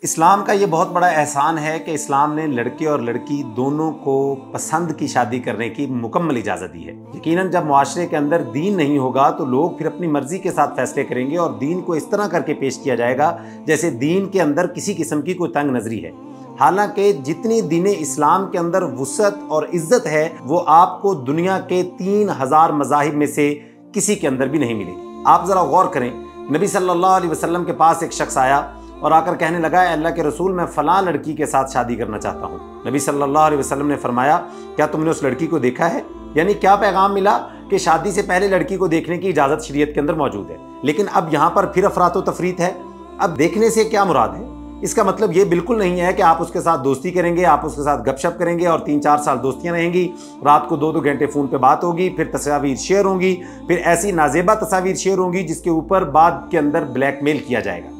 इस्लाम का ये बहुत बड़ा एहसान है कि इस्लाम ने लड़के और लड़की दोनों को पसंद की शादी करने की मुकम्मल इजाज़त दी है। यकीनन जब मुआशरे के अंदर दीन नहीं होगा तो लोग फिर अपनी मर्जी के साथ फैसले करेंगे और दीन को इस तरह करके पेश किया जाएगा जैसे दीन के अंदर किसी किस्म की कोई तंग नजरी है। हालांकि जितनी दीन इस्लाम के अंदर वुसअत और इज्जत है वो आपको दुनिया के 3000 मज़ाहिब में से किसी के अंदर भी नहीं मिलेगी। आप ज़रा गौर करें, नबी सल्लल्लाहु अलैहि वसल्लम के पास एक शख्स आया और आकर कहने लगा, अल्लाह के रसूल मैं फ़लाँ लड़की के साथ शादी करना चाहता हूँ। नबी सल्लल्लाहु अलैहि वसल्लम ने फरमाया, क्या तुमने उस लड़की को देखा है? यानी क्या पैगाम मिला कि शादी से पहले लड़की को देखने की इजाज़त शरीयत के अंदर मौजूद है। लेकिन अब यहाँ पर फिर अफरात व तफरीत है। अब देखने से क्या मुराद है? इसका मतलब ये बिल्कुल नहीं है कि आप उसके साथ दोस्ती करेंगे, आप उसके साथ गपशप करेंगे और 3-4 साल दोस्तियां रहेंगी, रात को 2-2 घंटे फ़ोन पे बात होगी, फिर तस्वीर शेयर होंगी, फिर ऐसी नाजेबा तस्वीर शेयर होंगी जिसके ऊपर बाद के अंदर ब्लैकमेल किया जाएगा।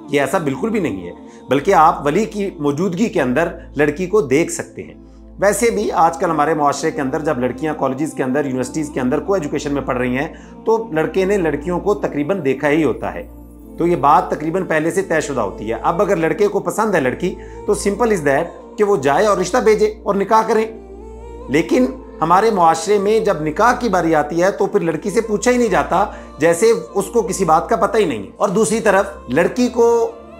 ये ऐसा बिल्कुल भी नहीं है, बल्कि आप वली की मौजूदगी के अंदर लड़की को देख सकते हैं। वैसे भी आजकल हमारे मुआशरे के अंदर जब लड़कियां कॉलेजेस के अंदर, यूनिवर्सिटीज़ के अंदर को एजुकेशन में पढ़ रही हैं तो लड़के ने लड़कियों को तकरीबन देखा ही होता है, तो ये बात तकरीबन पहले से तयशुदा होती है। अब अगर लड़के को पसंद है लड़की तो सिंपल इज़ दैट कि वो जाए और रिश्ता भेजे और निकाह करें। लेकिन हमारे मुआशरे में जब निकाह की बारी आती है तो फिर लड़की से पूछा ही नहीं जाता, जैसे उसको किसी बात का पता ही नहीं है। और दूसरी तरफ लड़की को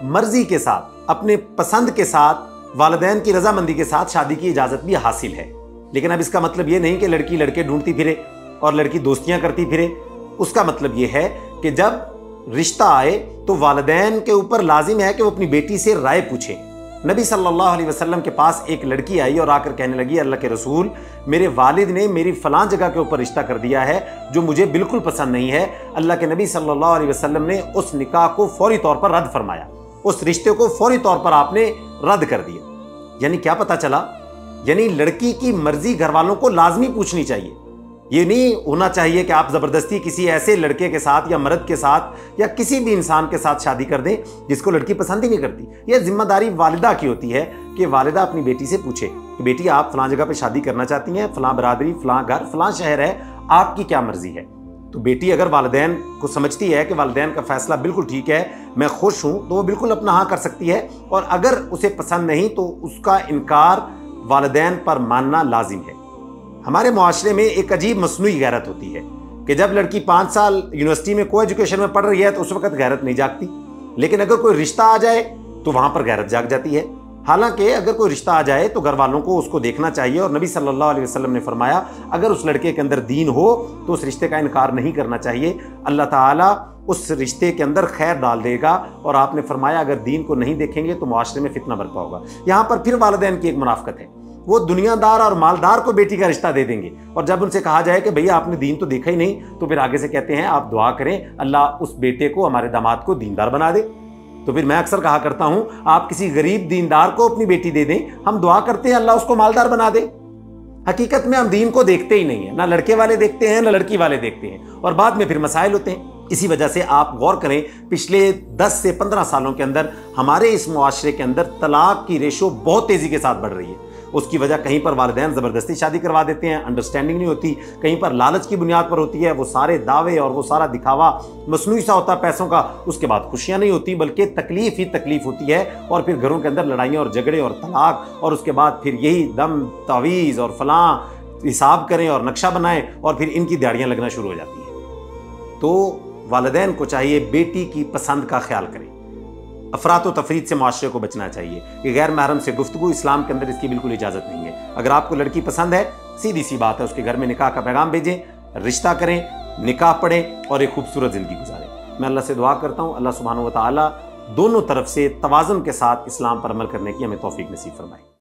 मर्जी के साथ, अपने पसंद के साथ, वालिदैन की रजामंदी के साथ शादी की इजाज़त भी हासिल है। लेकिन अब इसका मतलब ये नहीं कि लड़की लड़के ढूंढती फिरे और लड़की दोस्तियां करती फिरे। उसका मतलब ये है कि जब रिश्ता आए तो वालिदैन के ऊपर लाजिम है कि वो अपनी बेटी से राय पूछे। नबी सल्लल्लाहु अलैहि वसल्लम के पास एक लड़की आई और आकर कहने लगी, अल्लाह के रसूल मेरे वालिद ने मेरी फलां जगह के ऊपर रिश्ता कर दिया है जो मुझे बिल्कुल पसंद नहीं है। अल्लाह के नबी सल्लल्लाहु अलैहि वसल्लम ने उस निकाह को फौरी तौर पर रद्द फरमाया, उस रिश्ते को फौरी तौर पर आपने रद्द कर दिया। यानी क्या पता चला, यानी लड़की की मर्जी घर वालों को लाजमी पूछनी चाहिए। ये नहीं होना चाहिए कि आप ज़बरदस्ती किसी ऐसे लड़के के साथ या मर्द के साथ या किसी भी इंसान के साथ शादी कर दें जिसको लड़की पसंद ही नहीं करती। यह जिम्मेदारी वालिदा की होती है कि वालिदा अपनी बेटी से पूछे कि बेटी आप फलां जगह पे शादी करना चाहती हैं, फलां बरादरी, फलां घर, फलां शहर है, आपकी क्या मर्जी है? तो बेटी अगर वालिदैन को समझती है कि वालिदैन का फैसला बिल्कुल ठीक है, मैं खुश हूँ, तो वो बिल्कुल अपना हाँ कर सकती है। और अगर उसे पसंद नहीं तो उसका इनकार वालिदैन पर मानना लाजिम है। हमारे मुआशरे में एक अजीब मसनूई गैरत होती है कि जब लड़की 5 साल यूनिवर्सिटी में को एजुकेशन में पढ़ रही है तो उस वक्त गैरत नहीं जागती, लेकिन अगर कोई रिश्ता आ जाए तो वहां पर गैरत जाग जाती है। हालांकि अगर कोई रिश्ता आ जाए तो घर वालों को उसको देखना चाहिए और नबी सल्लल्लाहु अलैहि वसल्लम ने फरमाया, अगर उस लड़के के अंदर दीन हो तो उस रिश्ते का इनकार नहीं करना चाहिए। अल्लाह ताला उस रिश्ते के अंदर खैर डाल देगा। और आपने फरमाया अगर दीन को नहीं देखेंगे तो मुआशरे में फितना बरपा होगा। यहाँ पर फिर वालिदैन की एक मुनाफकत है, वो दुनियादार और मालदार को बेटी का रिश्ता दे देंगे और जब उनसे कहा जाए कि भैया आपने दीन तो देखा ही नहीं, तो फिर आगे से कहते हैं आप दुआ करें अल्लाह उस बेटे को, हमारे दामाद को दीनदार बना दे। तो फिर मैं अक्सर कहा करता हूं, आप किसी गरीब दीनदार को अपनी बेटी दे दें, हम दुआ करते हैं अल्लाह उसको मालदार बना दे। हकीकत में हम दीन को देखते ही नहीं है, ना लड़के वाले देखते हैं ना लड़की वाले देखते हैं, और बाद में फिर मसाइल होते हैं। इसी वजह से आप गौर करें, पिछले 10 से 15 सालों के अंदर हमारे इस मुआशरे के अंदर तलाक की रेशो बहुत तेजी के साथ बढ़ रही है। उसकी वजह कहीं पर वालिदैन ज़बरदस्ती शादी करवा देते हैं, अंडरस्टैंडिंग नहीं होती, कहीं पर लालच की बुनियाद पर होती है, वो सारे दावे और वो सारा दिखावा मसनूई सा होता है पैसों का। उसके बाद खुशियां नहीं होती बल्कि तकलीफ ही तकलीफ होती है, और फिर घरों के अंदर लड़ाइयाँ और झगड़े और तलाक, और उसके बाद फिर यही दम तावीज़ और फलां हिसाब करें और नक्शा बनाएं और फिर इनकी दिहाड़ियाँ लगना शुरू हो जाती हैं। तो वालिदैन को चाहिए बेटी की पसंद का ख्याल करें। अफरात व तफरीत से मुआशरे को बचना चाहिए कि गैर महरम से गुफ्तगू, इस्लाम के अंदर इसकी बिल्कुल इजाज़त नहीं है। अगर आपको लड़की पसंद है, सीधी सी बात है, उसके घर में निकाह का पैगाम भेजें, रिश्ता करें, निकाह पढ़ें और एक खूबसूरत ज़िंदगी गुजारें। मैं अल्लाह से दुआ करता हूँ अल्लाह सुब्हानहू व तआला दोनों तरफ से तवाज़ुन के साथ इस्लाम पर अमल करने की हमें तौफीक नसीब फरमाए।